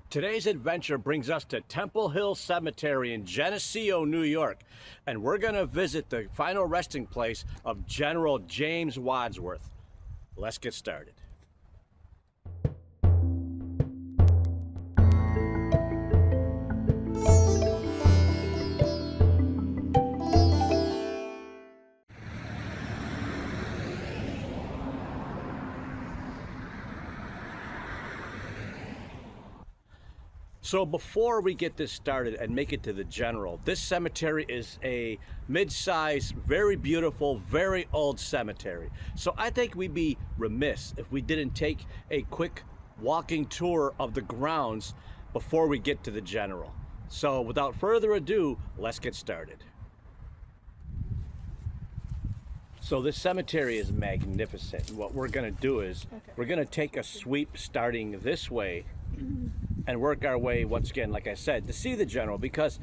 Today's adventure brings us to Temple Hill Cemetery in Geneseo, New York, and we're going to visit the final resting place of General James Wadsworth. Let's get started. So before we get this started and make it to the general, this cemetery is a mid-sized, very beautiful, very old cemetery. So I think we'd be remiss if we didn't take a quick walking tour of the grounds before we get to the general. So without further ado, let's get started. So this cemetery is magnificent. What we're gonna do is we're gonna take a sweep starting this way and work our way, once again, like I said, to see the general, because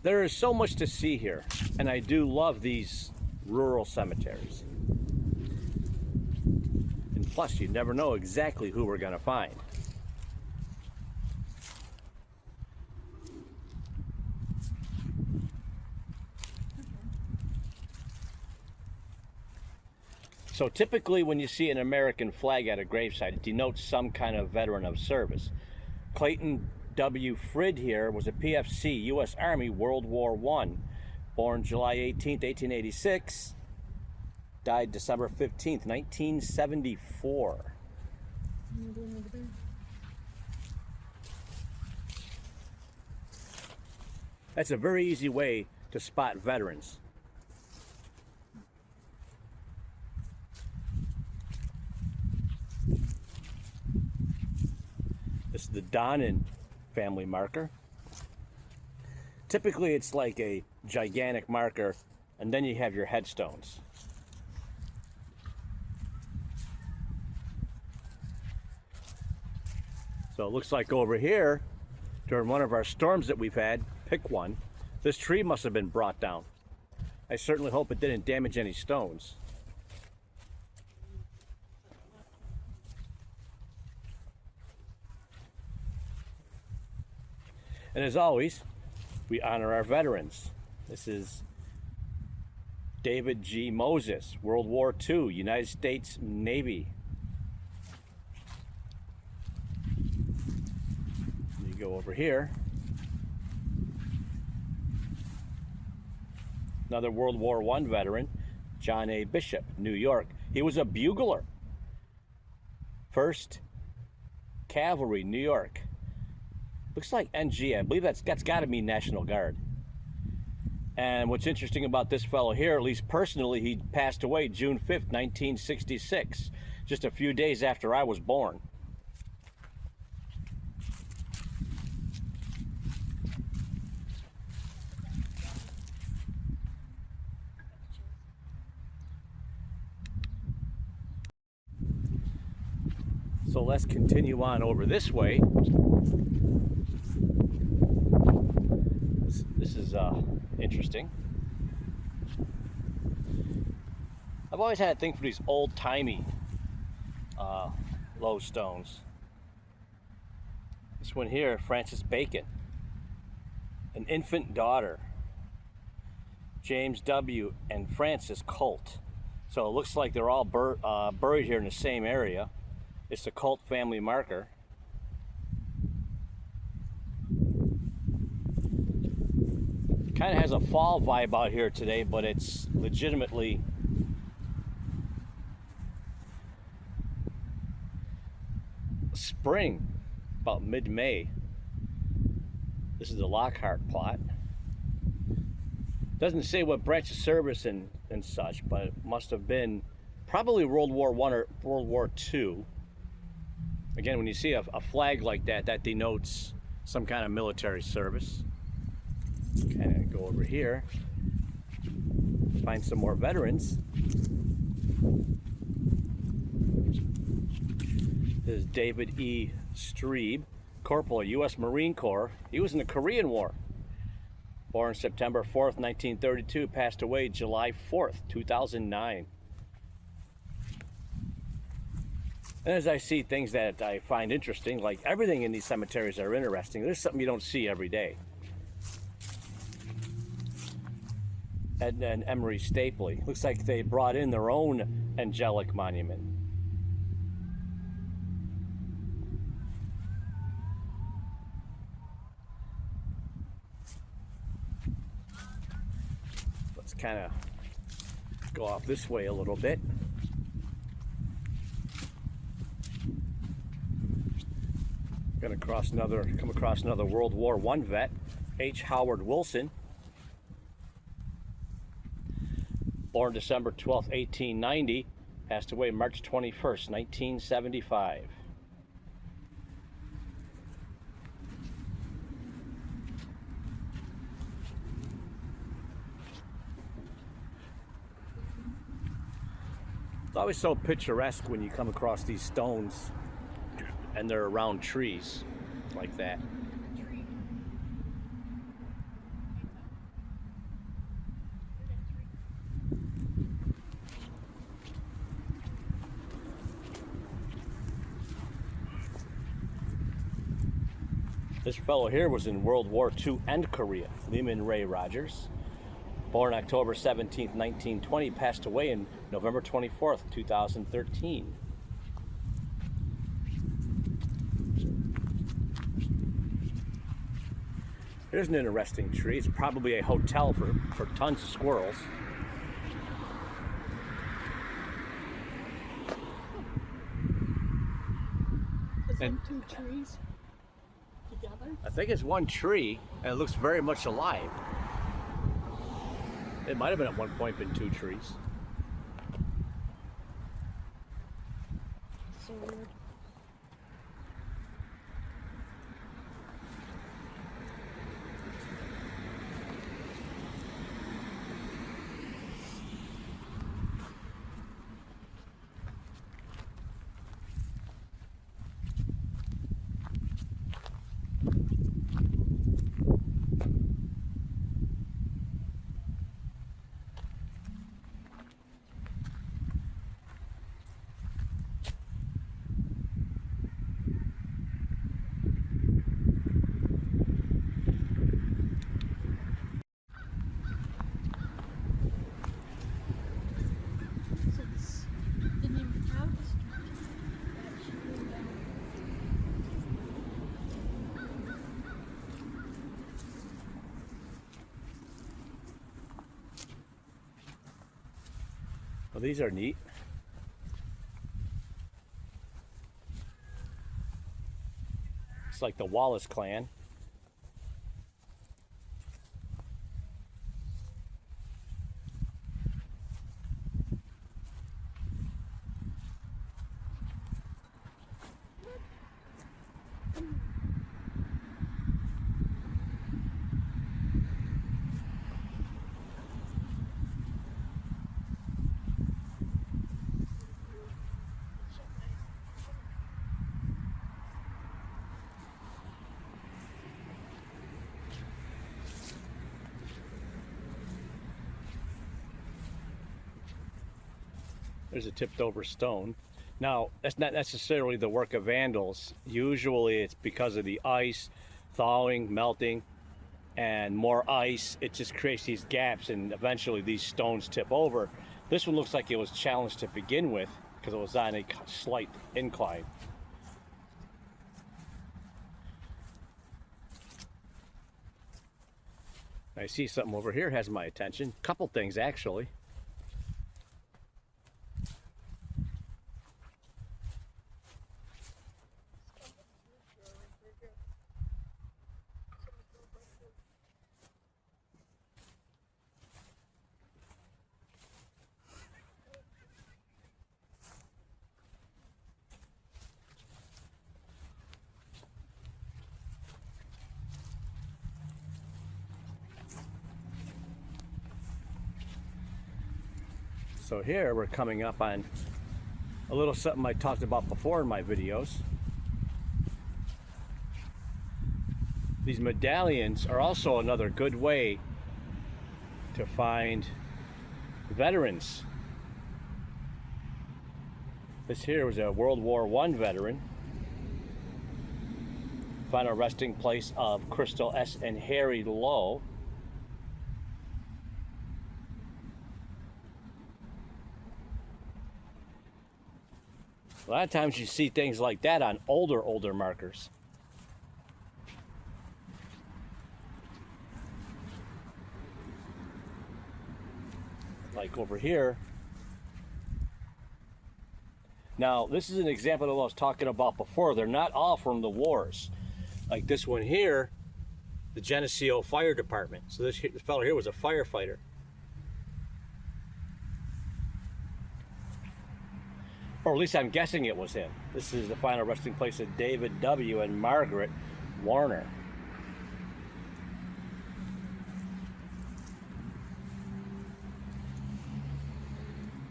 there is so much to see here, and I do love these rural cemeteries. And plus, you never know exactly who we're gonna find. So typically when you see an American flag at a gravesite, it denotes some kind of veteran of service. Clayton W. Frid here was a PFC, U.S. Army, World War I. Born July 18th, 1886. Died December 15th, 1974. That's a very easy way to spot veterans. This is the Donnan family marker. Typically it's like a gigantic marker, and then you have your headstones. So it looks like over here, during one of our storms that we've had, pick one, this tree must have been brought down. I certainly hope it didn't damage any stones. And as always, we honor our veterans. This is David G. Moses, World War II, United States Navy. You go over here. Another World War I veteran, John A. Bishop, New York. He was a bugler. 1st Cavalry, New York. Looks like NG. I believe that's got to be National Guard. And what's interesting about this fellow here, at least personally, he passed away June 5th, 1966, just a few days after I was born. So let's continue on over this way. This is interesting. I've always had a thing for these old-timey low stones. This one here, Francis Bacon, an infant daughter, James W. and Francis Colt. So it looks like they're all buried here in the same area. It's the Colt family marker. Kind of has a fall vibe out here today, but it's legitimately spring, about mid-May. This is the Lockhart plot. Doesn't say what branch of service and such, but it must have been probably World War I or World War II. Again, when you see a flag like that, that denotes some kind of military service. Kind of go over here, find some more veterans. This is David E. Strebe, Corporal, U.S. Marine Corps. He was in the Korean War. Born September 4th, 1932, passed away July 4th, 2009. And as I see things that I find interesting, like everything in these cemeteries are interesting, there's something you don't see every day. Edna and Emery Stapley. Looks like they brought in their own angelic monument. Let's kind of go off this way a little bit. Gonna come across another World War I vet, H. Howard Wilson. Born December 12, 1890, passed away March 21st, 1975. It's always so picturesque when you come across these stones and they're around trees like that. This fellow here was in World War II and Korea, Lyman Ray Rogers. Born October 17th, 1920, passed away in November 24th, 2013. Here's an interesting tree. It's probably a hotel for tons of squirrels. Is that two trees together? I think it's one tree, and it looks very much alive. It might have been at one point been two trees. So weird. Well, these are neat. It's like the Wallace clan. There's a tipped over stone. Now, that's not necessarily the work of vandals. Usually it's because of the ice thawing, melting, and more ice. It just creates these gaps, and eventually these stones tip over. This one looks like it was challenged to begin with because it was on a slight incline. I see something over here has my attention. Couple things actually. So here we're coming up on a little something I talked about before in my videos. These medallions are also another good way to find veterans. This here was a World War I veteran. Final resting place of Crystal S. and Harry Lowe. A lot of times you see things like that on older markers. Like over here. Now, this is an example of what I was talking about before. They're not all from the wars. Like this one here, the Geneseo Fire Department. So this fellow here was a firefighter. Or at least I'm guessing it was him. This is the final resting place of David W. and Margaret Warner.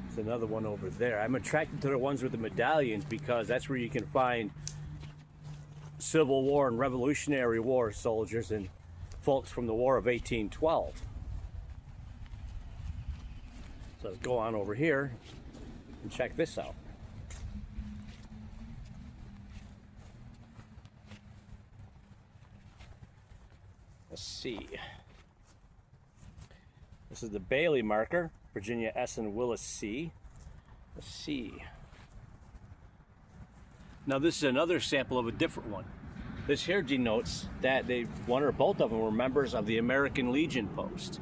There's another one over there. I'm attracted to the ones with the medallions because that's where you can find Civil War and Revolutionary War soldiers and folks from the War of 1812. So let's go on over here and check this out. Let's see. This is the Bailey marker, Virginia S. and Willis C. Let's see. Now this is another sample of a different one. This here denotes that one or both of them were members of the American Legion post.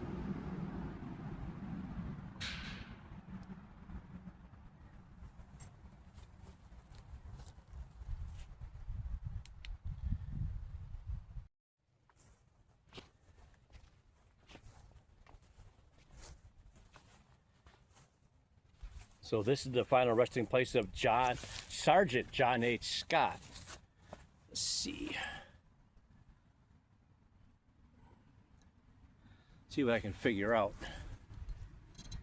So this is the final resting place of Sergeant John H. Scott. Let's see. See what I can figure out.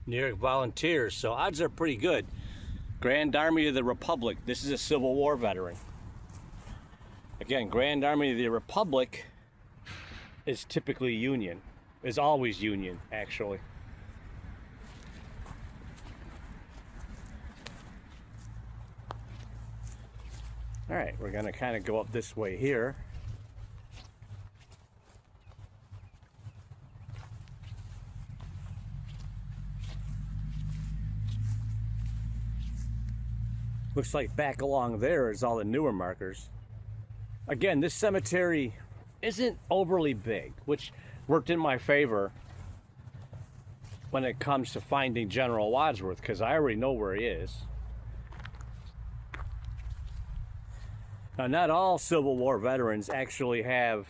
New York Volunteers, so odds are pretty good. Grand Army of the Republic. This is a Civil War veteran. Again, Grand Army of the Republic is typically Union. Is always Union, actually. All right, we're gonna kind of go up this way here. Looks like back along there is all the newer markers. Again, this cemetery isn't overly big, which worked in my favor when it comes to finding General Wadsworth, because I already know where he is. Now, not all Civil War veterans actually have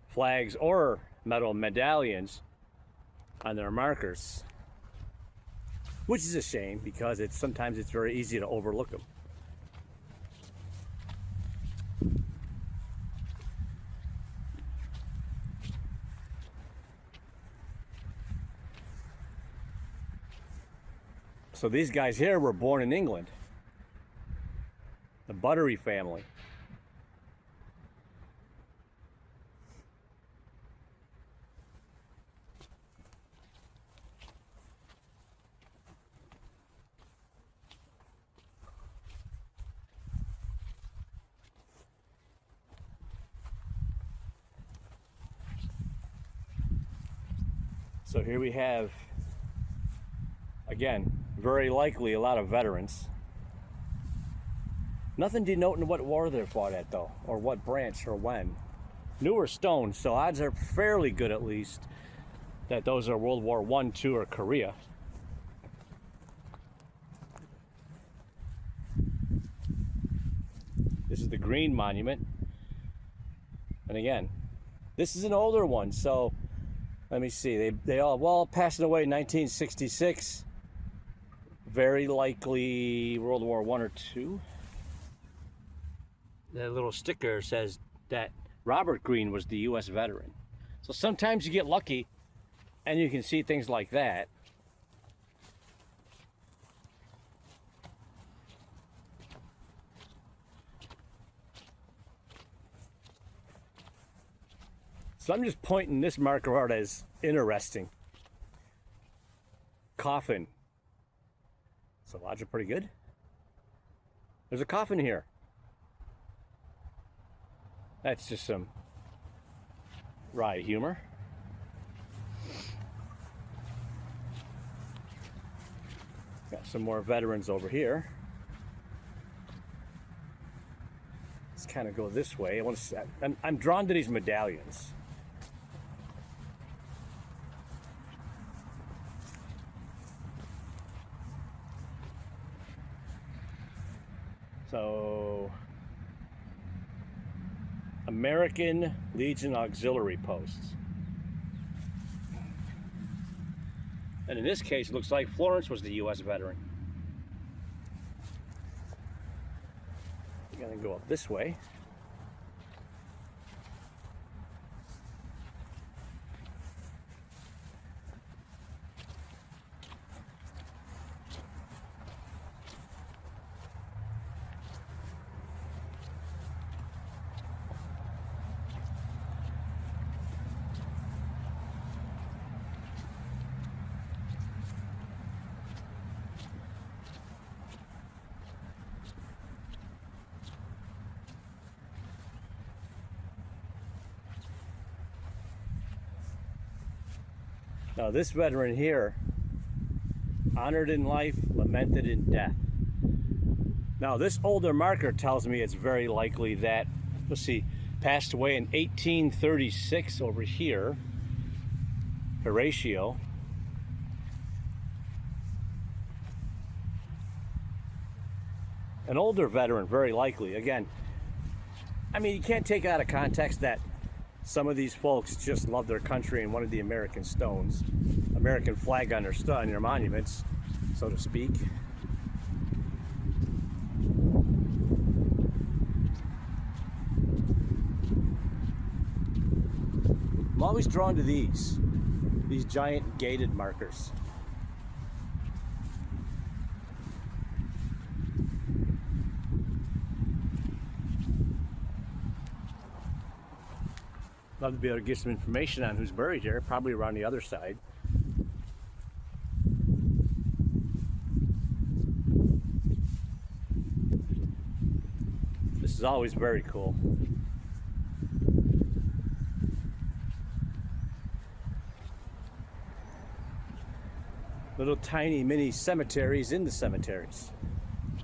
flags or metal medallions on their markers, which is a shame because sometimes it's very easy to overlook them. So these guys here were born in England. The Buttery family. So here we have, again, very likely a lot of veterans. Nothing denoting what war they fought at, though, or what branch or when. Newer stones, so odds are fairly good, at least, that those are World War I, II, or Korea. This is the Green Monument. And again, this is an older one, so let me see. They all passed away in 1966. Very likely World War I or II. That little sticker says that Robert Greene was the U.S. veteran. So sometimes you get lucky and you can see things like that. So I'm just pointing this marker out as interesting. Coffin. So odds are pretty good. There's a coffin here. That's just some wry humor. Got some more veterans over here. Let's kind of go this way. I'm drawn to these medallions. So, American Legion Auxiliary Posts. And in this case, it looks like Florence was the U.S. veteran. We're gonna go up this way. Now this veteran here, honored in life, lamented in death. Now this older marker tells me it's very likely that, let's see, passed away in 1836 over here, Horatio. An older veteran, very likely. Again, I mean, you can't take out of context that some of these folks just love their country and wanted the American stones, American flag on their monuments, so to speak. I'm always drawn to these giant gated markers. Love to be able to get some information on who's buried here, probably around the other side. This is always very cool. Little tiny mini cemeteries in the cemeteries.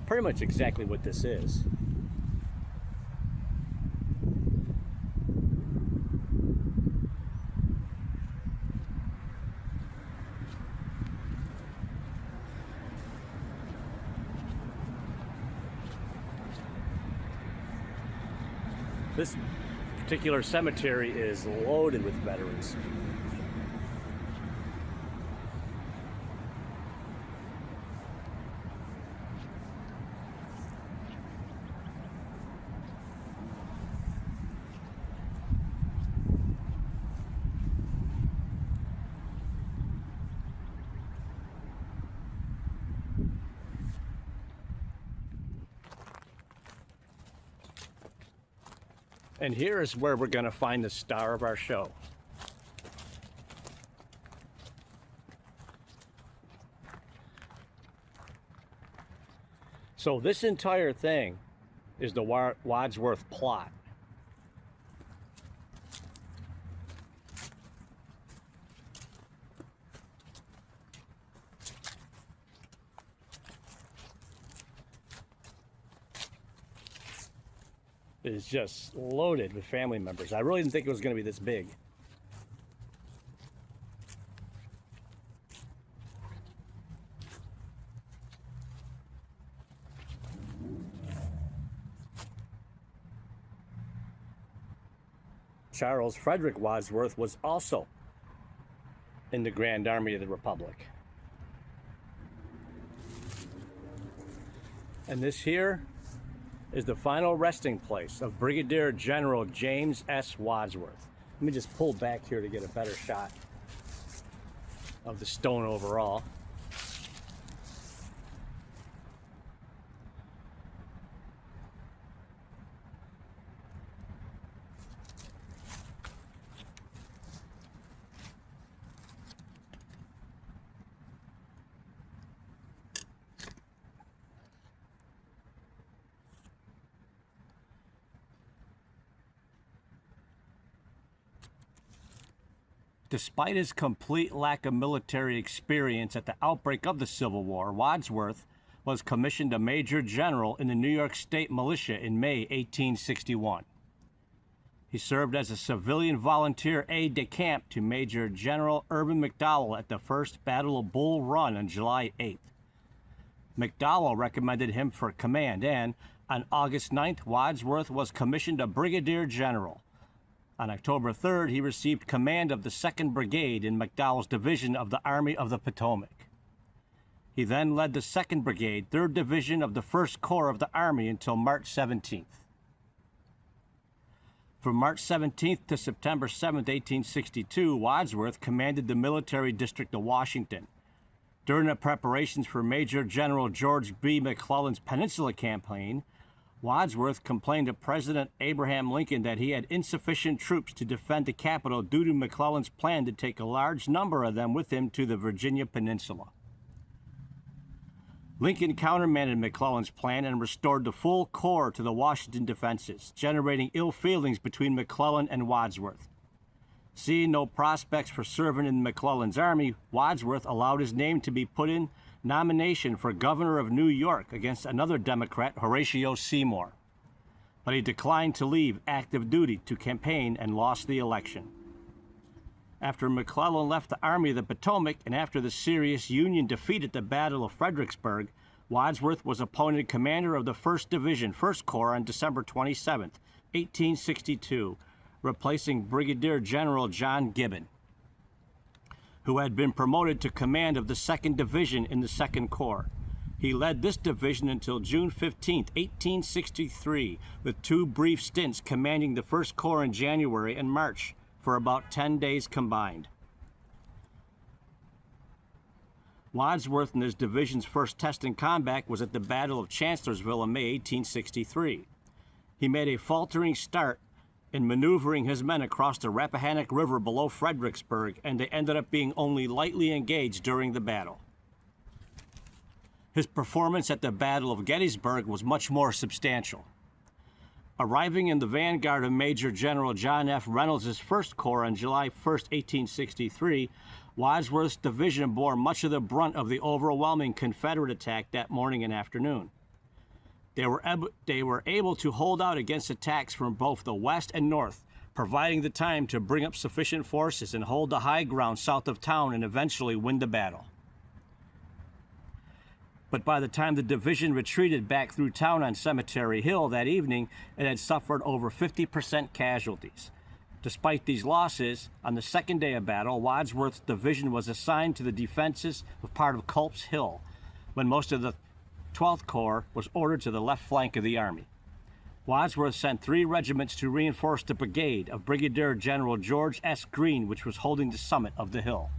Pretty much exactly what this is. This particular cemetery is loaded with veterans. And here is where we're going to find the star of our show. So this entire thing is the Wadsworth plot. It is just loaded with family members. I really didn't think it was going to be this big. Charles Frederick Wadsworth was also in the Grand Army of the Republic. And this here is the final resting place of Brigadier General James S. Wadsworth. Let me just pull back here to get a better shot of the stone overall. Despite his complete lack of military experience at the outbreak of the Civil War, Wadsworth was commissioned a major general in the New York State Militia in May 1861. He served as a civilian volunteer aide-de-camp to Major General Irvin McDowell at the First Battle of Bull Run on July 8th. McDowell recommended him for command, and on August 9th, Wadsworth was commissioned a brigadier general. On October 3rd, he received command of the 2nd Brigade in McDowell's division of the Army of the Potomac. He then led the 2nd Brigade, 3rd Division of the 1st Corps of the Army until March 17th. From March 17th to September 7, 1862, Wadsworth commanded the military district of Washington. During the preparations for Major General George B. McClellan's Peninsula Campaign, Wadsworth complained to President Abraham Lincoln that he had insufficient troops to defend the capital due to McClellan's plan to take a large number of them with him to the Virginia Peninsula. Lincoln countermanded McClellan's plan and restored the full corps to the Washington defenses, generating ill feelings between McClellan and Wadsworth. Seeing no prospects for serving in McClellan's army, Wadsworth allowed his name to be put in nomination for governor of New York against another Democrat, Horatio Seymour. But he declined to leave active duty to campaign and lost the election. After McClellan left the Army of the Potomac and after the serious Union defeat at the Battle of Fredericksburg, Wadsworth was appointed commander of the 1st Division, 1st Corps on December 27, 1862, replacing Brigadier General John Gibbon, who had been promoted to command of the 2nd Division in the 2nd Corps. He led this division until June 15, 1863, with 2 brief stints commanding the 1st Corps in January and March, for about 10 days combined. Wadsworth and his division's first test in combat was at the Battle of Chancellorsville in May 1863. He made a faltering start in maneuvering his men across the Rappahannock River below Fredericksburg, and they ended up being only lightly engaged during the battle. His performance at the Battle of Gettysburg was much more substantial. Arriving in the vanguard of Major General John F. Reynolds' 1st Corps on July 1, 1863, Wadsworth's division bore much of the brunt of the overwhelming Confederate attack that morning and afternoon. They were able to hold out against attacks from both the west and north, providing the time to bring up sufficient forces and hold the high ground south of town and eventually win the battle. But by the time the division retreated back through town on Cemetery Hill that evening, it had suffered over 50% casualties. Despite these losses, on the 2nd day of battle, Wadsworth's division was assigned to the defenses of part of Culp's Hill, when most of the 12th Corps was ordered to the left flank of the army. Wadsworth sent 3 regiments to reinforce the brigade of Brigadier General George S. Greene, which was holding the summit of the hill.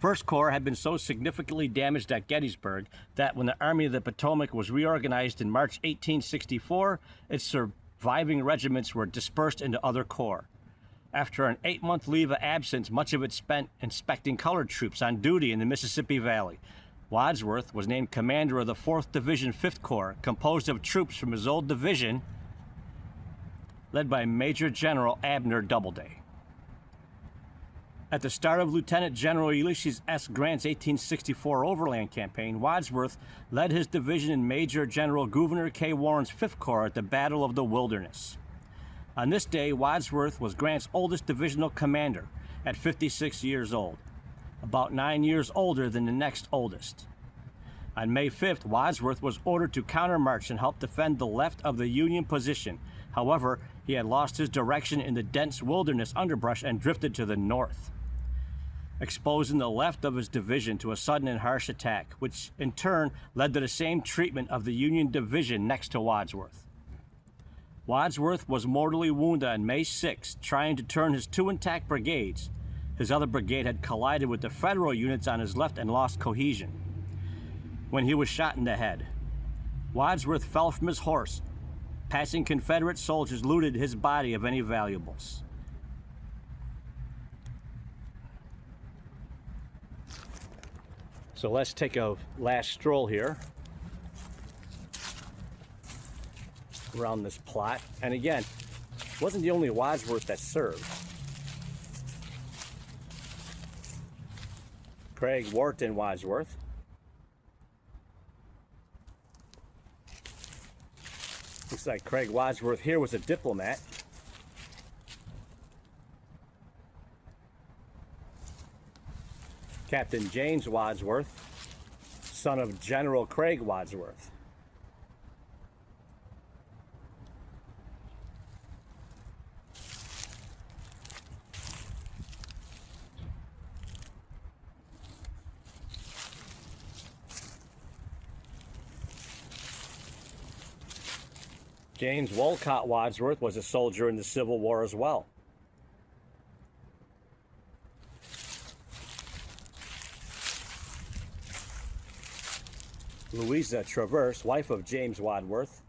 1st Corps had been so significantly damaged at Gettysburg that when the Army of the Potomac was reorganized in March 1864, its surviving regiments were dispersed into other corps. After an 8-month leave of absence, much of it spent inspecting colored troops on duty in the Mississippi Valley, Wadsworth was named commander of the 4th Division, 5th Corps, composed of troops from his old division, led by Major General Abner Doubleday. At the start of Lieutenant General Ulysses S. Grant's 1864 Overland Campaign, Wadsworth led his division in Major General Gouverneur K. Warren's 5th Corps at the Battle of the Wilderness. On this day, Wadsworth was Grant's oldest divisional commander at 56 years old, about 9 years older than the next oldest. On May 5th, Wadsworth was ordered to countermarch and help defend the left of the Union position. However, he had lost his direction in the dense wilderness underbrush and drifted to the north, exposing the left of his division to a sudden and harsh attack, which in turn led to the same treatment of the Union division next to Wadsworth. Wadsworth was mortally wounded on May 6, trying to turn his 2 intact brigades. His other brigade had collided with the Federal units on his left and lost cohesion when he was shot in the head. Wadsworth fell from his horse. Passing Confederate soldiers looted his body of any valuables. So let's take a last stroll here around this plot. And again, it wasn't the only Wadsworth that served. Craig Wharton Wadsworth. Looks like Craig Wadsworth here was a diplomat. Captain James Wadsworth, son of General Craig Wadsworth. James Wolcott Wadsworth was a soldier in the Civil War as well. Louisa Traverse, wife of James Wadsworth.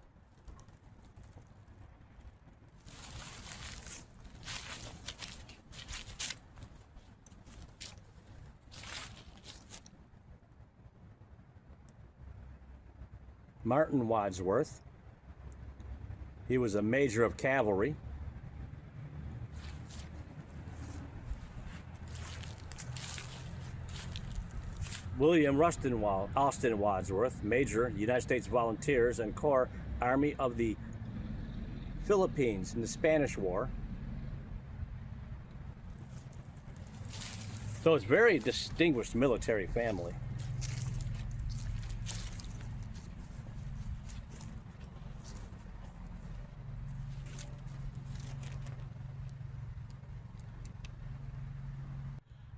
Martin Wadsworth. He was a major of cavalry. William Austin Wadsworth, Major, United States Volunteers and Corps, Army of the Philippines in the Spanish War. So it's a very distinguished military family.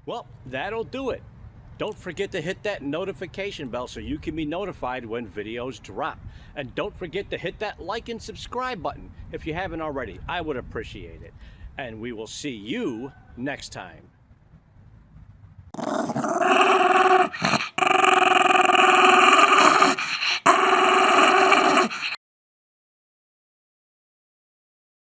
Well, that'll do it. Don't forget to hit that notification bell so you can be notified when videos drop. And don't forget to hit that like and subscribe button if you haven't already. I would appreciate it. And we will see you next time.